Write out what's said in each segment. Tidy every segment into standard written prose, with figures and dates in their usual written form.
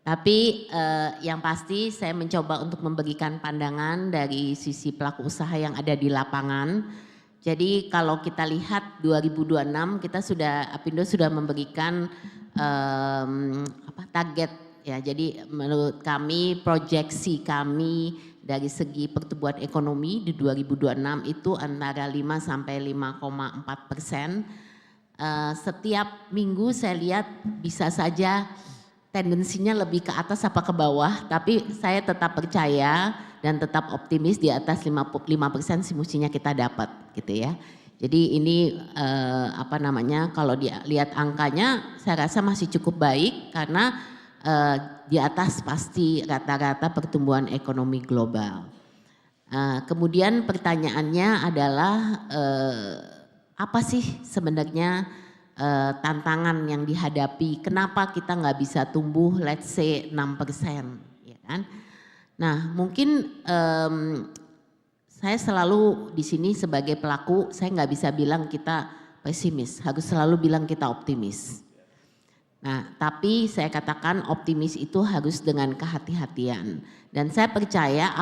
Tapi yang pasti saya mencoba untuk memberikan pandangan dari sisi pelaku usaha yang ada di lapangan. Jadi kalau kita lihat 2026 kita Apindo sudah memberikan target ya. Jadi menurut kami proyeksi kami dari segi pertumbuhan ekonomi di 2026 itu antara 5 sampai 5,4%. Setiap minggu saya lihat bisa saja tendensinya lebih ke atas apa ke bawah, tapi saya tetap percaya dan tetap optimis di atas 5% semestinya kita dapat gitu ya. Jadi ini kalau lihat angkanya saya rasa masih cukup baik karena di atas pasti rata-rata pertumbuhan ekonomi global. Kemudian pertanyaannya adalah apa sih sebenarnya tantangan yang dihadapi, kenapa kita nggak bisa tumbuh let's say 6%, ya kan? Nah mungkin saya selalu di sini sebagai pelaku, saya nggak bisa bilang kita pesimis, harus selalu bilang kita optimis. Nah tapi saya katakan optimis itu harus dengan kehati-hatian. Dan saya percaya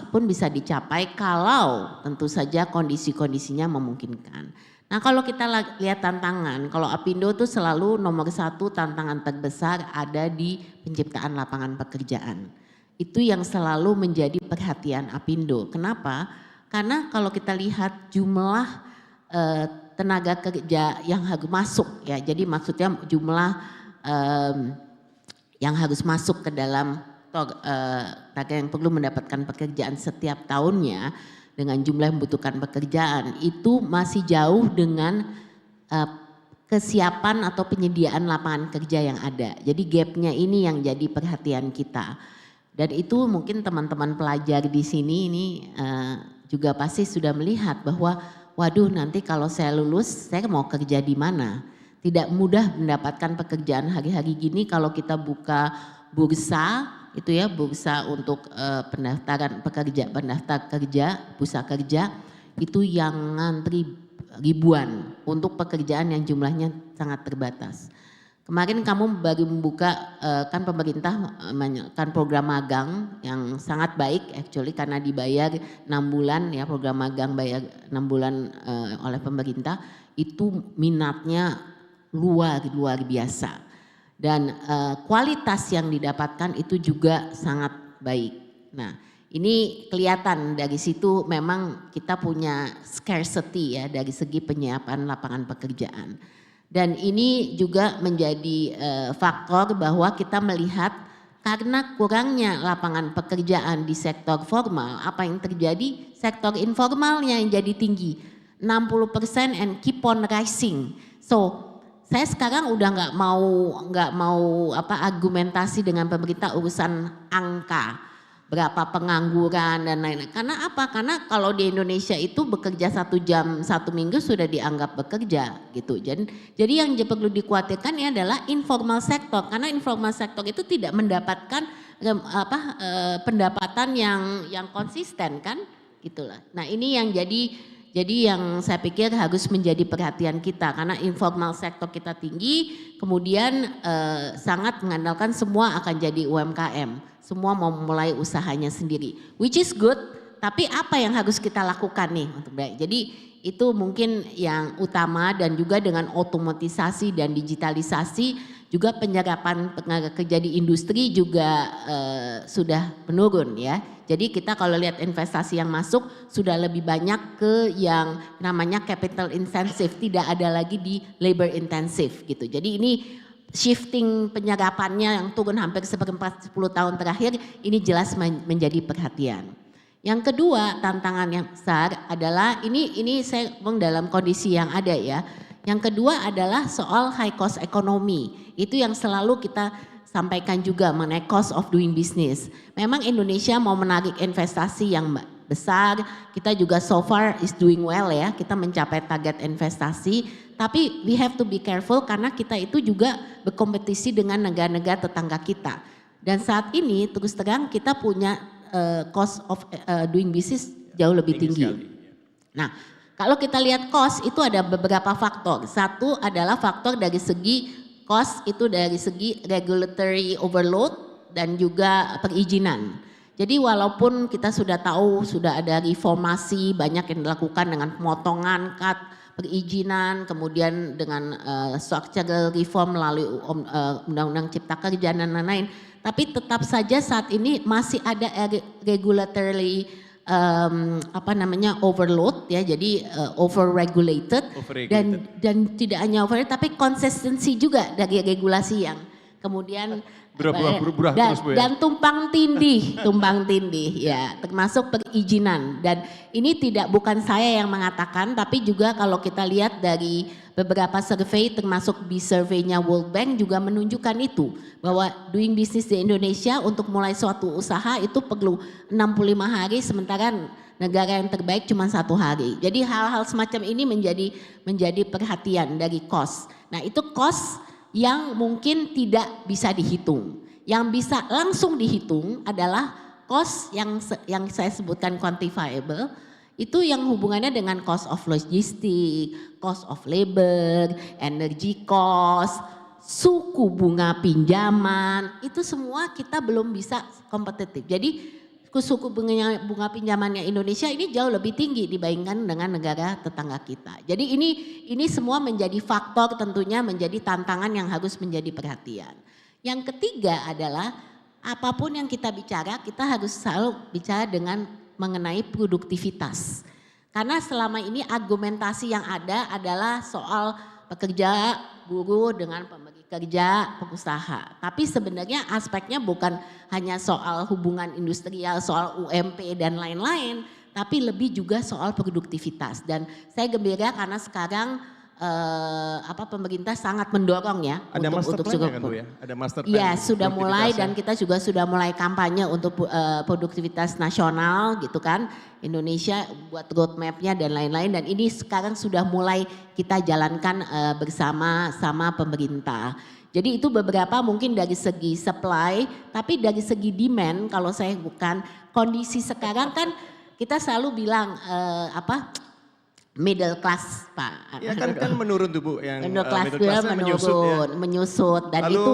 pun bisa dicapai kalau tentu saja kondisi-kondisinya memungkinkan. Nah kalau kita lihat tantangan, kalau Apindo tuh selalu nomor 1 tantangan terbesar ada di penciptaan lapangan pekerjaan. Itu yang selalu menjadi perhatian Apindo. Kenapa? Karena kalau kita lihat jumlah tenaga kerja yang harus masuk ya, jadi maksudnya jumlah yang harus masuk ke dalam tenaga yang perlu mendapatkan pekerjaan setiap tahunnya, dengan jumlah yang membutuhkan pekerjaan itu masih jauh dengan kesiapan atau penyediaan lapangan kerja yang ada. Jadi gapnya ini yang jadi perhatian kita. Dan itu mungkin teman-teman pelajar di sini ini juga pasti sudah melihat bahwa waduh nanti kalau saya lulus saya mau kerja di mana. Tidak mudah mendapatkan pekerjaan hari-hari gini kalau kita buka bursa. Itu ya bursa untuk pendaftaran pendaftar kerja, bursa kerja itu yang ngantri ribuan untuk pekerjaan yang jumlahnya sangat terbatas. Kemarin kamu baru membuka kan pemerintah kan program magang yang sangat baik actually karena dibayar 6 bulan ya, program magang bayar 6 bulan oleh pemerintah itu minatnya luar biasa. Dan kualitas yang didapatkan itu juga sangat baik. Nah ini kelihatan dari situ memang kita punya scarcity ya dari segi penyiapan lapangan pekerjaan. Dan ini juga menjadi faktor bahwa kita melihat karena kurangnya lapangan pekerjaan di sektor formal, apa yang terjadi sektor informalnya yang jadi tinggi. 60% and keep on rising. So saya sekarang udah nggak mau argumentasi dengan pemerintah urusan angka berapa pengangguran dan lain-lain. Karena apa? Karena kalau di Indonesia itu bekerja 1 jam 1 minggu sudah dianggap bekerja gitu. Jadi yang perlu dikhawatirkan ini adalah informal sektor karena informal sektor itu tidak mendapatkan pendapatan yang konsisten kan, gitulah. Nah ini yang jadi yang saya pikir harus menjadi perhatian kita karena informal sektor kita tinggi, kemudian sangat mengandalkan semua akan jadi UMKM, semua mau mulai usahanya sendiri, which is good. Tapi apa yang harus kita lakukan nih untuk baik? Jadi itu mungkin yang utama dan juga dengan otomatisasi dan digitalisasi juga penyerapan tenaga kerja di industri juga sudah menurun ya. Jadi kita kalau lihat investasi yang masuk sudah lebih banyak ke yang namanya capital intensive, tidak ada lagi di labor intensive gitu. Jadi ini shifting penyerapannya yang turun hampir 10 tahun terakhir ini jelas menjadi perhatian. Yang kedua tantangan yang besar adalah ini saya ngomong dalam kondisi yang ada ya. Yang kedua adalah soal high cost ekonomi. Itu yang selalu kita sampaikan juga mengenai cost of doing business. Memang Indonesia mau menarik investasi yang besar, kita juga so far is doing well ya, kita mencapai target investasi, tapi we have to be careful karena kita itu juga berkompetisi dengan negara-negara tetangga kita. Dan saat ini terus terang kita punya cost of doing business jauh lebih tinggi. Nah, kalau kita lihat cost itu ada beberapa faktor. Satu adalah faktor dari segi cost itu dari segi regulatory overload dan juga perizinan. Jadi walaupun kita sudah tahu sudah ada reformasi banyak yang dilakukan dengan pemotongan, cut, perizinan, kemudian dengan structural reform melalui Undang-Undang Cipta Kerja dan lain-lain. Tapi tetap saja saat ini masih ada regulatory overload ya, jadi overregulated. Dan tidak hanya overregulated tapi konsistensi juga dari regulasi yang kemudian dan tumpang tindih ya, termasuk perizinan. Dan ini bukan saya yang mengatakan, tapi juga kalau kita lihat dari beberapa survei termasuk di surveinya World Bank juga menunjukkan itu, bahwa doing business di Indonesia untuk mulai suatu usaha itu perlu 65 hari, sementara negara yang terbaik cuma 1 hari. Jadi hal-hal semacam ini menjadi perhatian dari cost. Nah itu cost yang mungkin tidak bisa dihitung. Yang bisa langsung dihitung adalah cost yang saya sebutkan quantifiable, itu yang hubungannya dengan cost of logistik, cost of labor, energy cost, suku bunga pinjaman, itu semua kita belum bisa kompetitif. Jadi suku bunga pinjamannya Indonesia ini jauh lebih tinggi dibandingkan dengan negara tetangga kita. Jadi ini semua menjadi faktor, tentunya menjadi tantangan yang harus menjadi perhatian. Yang ketiga adalah apapun yang kita bicara, kita harus selalu bicara dengan mengenai produktivitas. Karena selama ini argumentasi yang ada adalah soal pekerja, buruh dengan pemberi kerja, pengusaha. Tapi sebenarnya aspeknya bukan hanya soal hubungan industrial, soal UMP dan lain-lain, tapi lebih juga soal produktivitas. Dan saya gembira karena sekarang pemerintah sangat mendorong ya. Ada master plan kan Bu ya? Ada master plan. Iya sudah mulai, dan kita juga sudah mulai kampanye untuk produktivitas nasional gitu kan. Indonesia buat roadmapnya dan lain-lain, dan ini sekarang sudah mulai kita jalankan bersama pemerintah. Jadi itu beberapa mungkin dari segi supply, tapi dari segi demand kalau saya bukan kondisi sekarang kan kita selalu bilang middle class Pak. Ya kan menurun tuh Bu, yang middle class menyusut dan lalu itu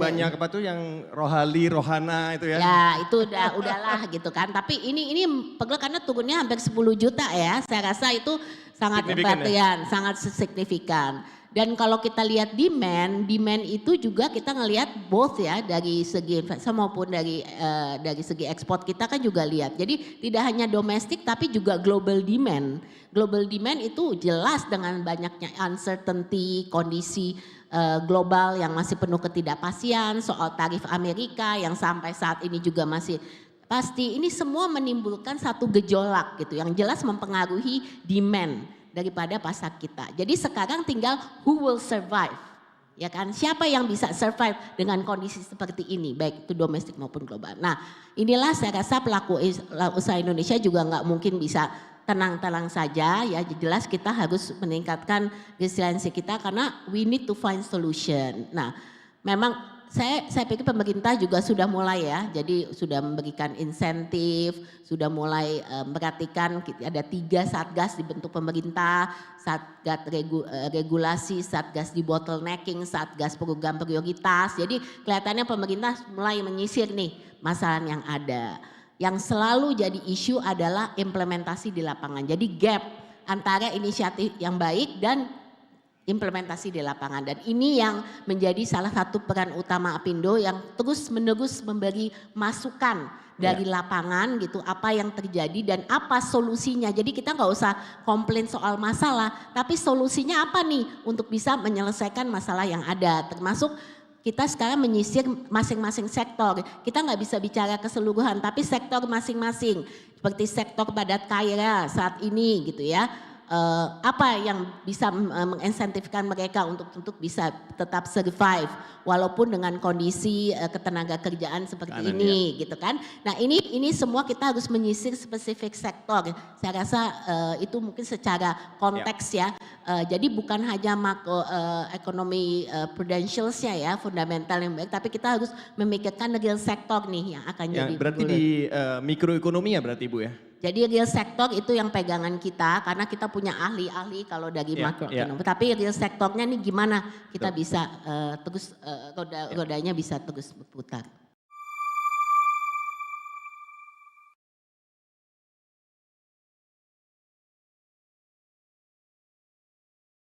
banyak yang rohana itu ya. Ya itu udahlah gitu kan. Tapi ini pegel karena turunnya hampir 10 juta ya. Saya rasa itu sangat perhatian, sangat signifikan. Dan kalau kita lihat demand itu juga kita ngelihat both ya, dari segi investasi maupun dari segi ekspor kita kan juga lihat. Jadi tidak hanya domestik tapi juga global demand. Global demand itu jelas dengan banyaknya uncertainty, kondisi global yang masih penuh ketidakpastian, soal tarif Amerika yang sampai saat ini juga masih pasti. Ini semua menimbulkan satu gejolak gitu yang jelas mempengaruhi demand daripada pasar kita. Jadi sekarang tinggal who will survive, ya kan? Siapa yang bisa survive dengan kondisi seperti ini, baik itu domestik maupun global. Nah, inilah saya rasa pelaku usaha Indonesia juga nggak mungkin bisa tenang-tenang saja ya. Jelas kita harus meningkatkan resiliensi kita karena we need to find solution. Nah, memang saya pikir pemerintah juga sudah mulai ya, jadi sudah memberikan insentif, sudah mulai memperhatikan ada 3 satgas dibentuk pemerintah, satgas regulasi, satgas di bottlenecking, satgas program prioritas. Jadi kelihatannya pemerintah mulai menyisir nih masalah yang ada. Yang selalu jadi isu adalah implementasi di lapangan. Jadi gap antara inisiatif yang baik dan implementasi di lapangan, dan ini yang menjadi salah satu peran utama Apindo yang terus-menerus memberi masukan dari lapangan gitu, apa yang terjadi dan apa solusinya. Jadi kita nggak usah komplain soal masalah, tapi solusinya apa nih untuk bisa menyelesaikan masalah yang ada. Termasuk kita sekarang menyisir masing-masing sektor. Kita nggak bisa bicara keseluruhan, tapi sektor masing-masing. Seperti sektor padat karya saat ini gitu ya. Apa yang bisa menginsentifkan mereka untuk bisa tetap survive walaupun dengan kondisi ketenaga kerjaan seperti ini gitu kan. Nah ini semua kita harus menyisir spesifik sektor. Saya rasa itu mungkin secara konteks ya. Jadi bukan hanya makro ekonomi prudentialsnya ya, fundamental yang baik, tapi kita harus memikirkan real sektor nih yang akan jadi. Berarti di mikroekonomi ya berarti Bu ya? Jadi real sektor itu yang pegangan kita karena kita punya ahli-ahli kalau dari makroekonomi. Tapi real sektornya nih gimana kita bisa terus rodanya bisa terus berputar.